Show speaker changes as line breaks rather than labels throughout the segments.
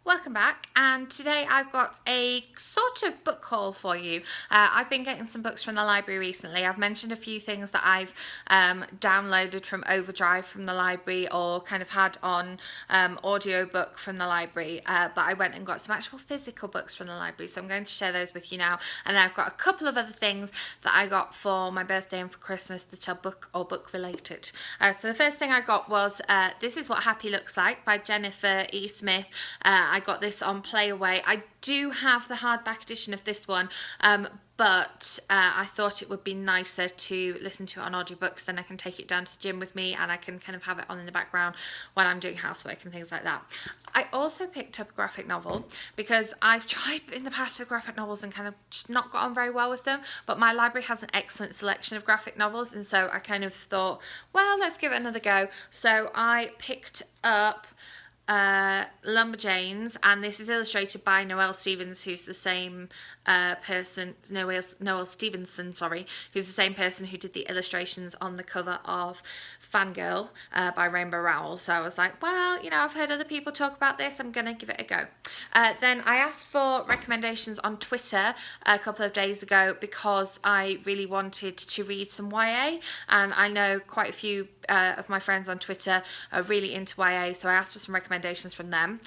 Welcome back, and today I've got a sort of book haul for you. I've been getting some books from the library recently. I've mentioned a few things that I've downloaded from Overdrive from the library or kind of had on audiobook from the library, but I went and got some actual physical books from the library, so I'm going to share those with you now. And then I've got a couple of other things that I got for my birthday and for Christmas that are book or book related. So the first thing I got was This Is What Happy Looks Like by Jennifer E. Smith. I got this on Playaway. I do have the hardback edition of this one, but I thought it would be nicer to listen to it on audiobooks. Then I can take it down to the gym with me and I can kind of have it on in the background when I'm doing housework and things like that. I also picked up a graphic novel because I've tried in the past with graphic novels and kind of just not got on very well with them, but my library has an excellent selection of graphic novels, and so I kind of thought, well, let's give it another go. So I picked up Lumberjanes, and this is illustrated by Noelle Stevens, who's the same Noelle Stevenson, who's the same person who did the illustrations on the cover of Fangirl by Rainbow Rowell. So I was like, well, you know, I've heard other people talk about this, I'm gonna give it a go. Then I asked for recommendations on Twitter a couple of days ago because I really wanted to read some YA, and I know quite a few of my friends on Twitter are really into YA, so I asked for some recommendations from them.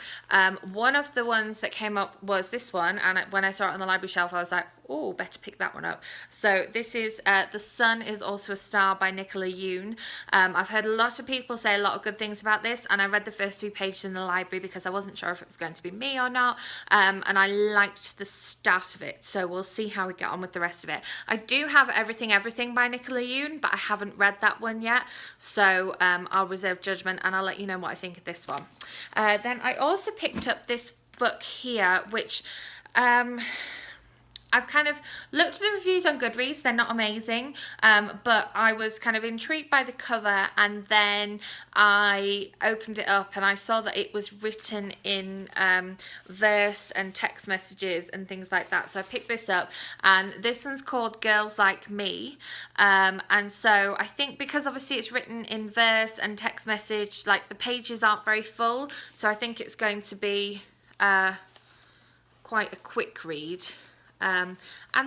One of the ones that came up was this one, and when I saw it on the library shelf I was like, oh, better pick that one up. So this is The Sun Is Also a Star by Nicola Yoon. I've heard a lot of people say a lot of good things about this, and I read the first 3 pages in the library because I wasn't sure if it was going to be me or not, and I liked the start of it, so we'll see how we get on with the rest of it. I do have Everything by Nicola Yoon, but I haven't read that one yet, so I'll reserve judgment and I'll let you know what I think of this one. Then I also picked up this book here, which I've kind of looked at the reviews on Goodreads. They're not amazing, but I was kind of intrigued by the cover, and then I opened it up and I saw that it was written in verse and text messages and things like that. So I picked this up, and this one's called Girls Like Me, and so I think because obviously it's written in verse and text message, like the pages aren't very full, so I think it's going to be quite a quick read. And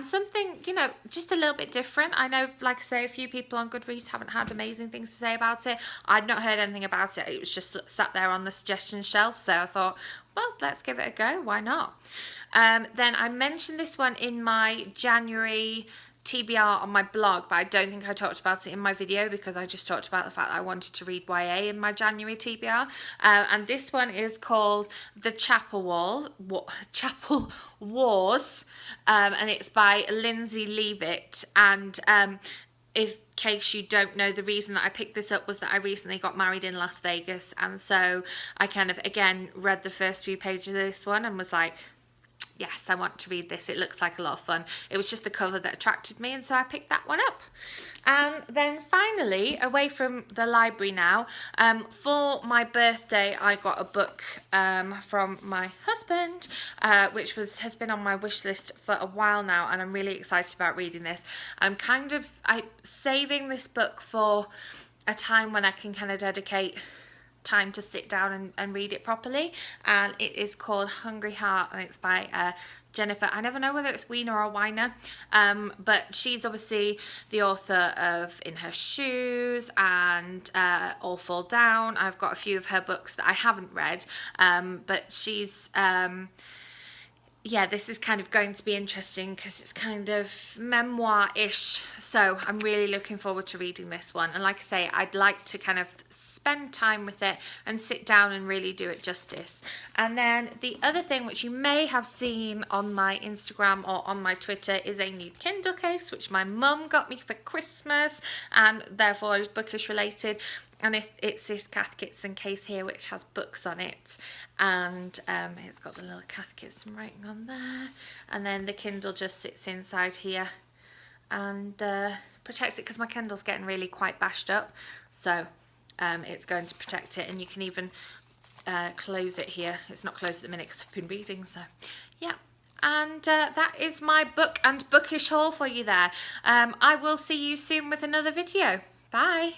something, you know, just a little bit different. I know, like I say, a few people on Goodreads haven't had amazing things to say about it. I'd not heard anything about it. It was just sat there on the suggestion shelf, so I thought, well, let's give it a go. Why not? Then I mentioned this one in my January TBR on my blog, but I don't think I talked about it in my video because I just talked about the fact that I wanted to read YA in my January TBR. And this one is called The Chapel Wars, and it's by Lindsay Leavitt. And in case you don't know, the reason that I picked this up was that I recently got married in Las Vegas, and so I kind of again read the first few pages of this one and was like, yes, I want to read this. It looks like a lot of fun. It was just the cover that attracted me, and so I picked that one up. And then finally, away from the library now, for my birthday, I got a book from my husband, which has been on my wish list for a while now, and I'm really excited about reading this. I'm saving this book for a time when I can kind of dedicate time to sit down and read it properly, and it is called Hungry Heart, and it's by Jennifer. I never know whether it's Weiner or Weiner, but she's obviously the author of In Her Shoes and All Fall Down. I've got a few of her books that I haven't read, but she's yeah, this is kind of going to be interesting because it's kind of memoir-ish, so I'm really looking forward to reading this one. And like I say, I'd like to kind of spend time with it and sit down and really do it justice. And then the other thing, which you may have seen on my Instagram or on my Twitter, is a new Kindle case which my mum got me for Christmas, and therefore is bookish related. And it's this catechism case here which has books on it, and it's got the little catechism writing on there, and then the Kindle just sits inside here and protects it, because my Kindle's getting really quite bashed up, so it's going to protect it. And you can even close it here. It's not closed at the minute because I've been reading, so yeah. And that is my book and bookish haul for you there. I will see you soon with another video. Bye.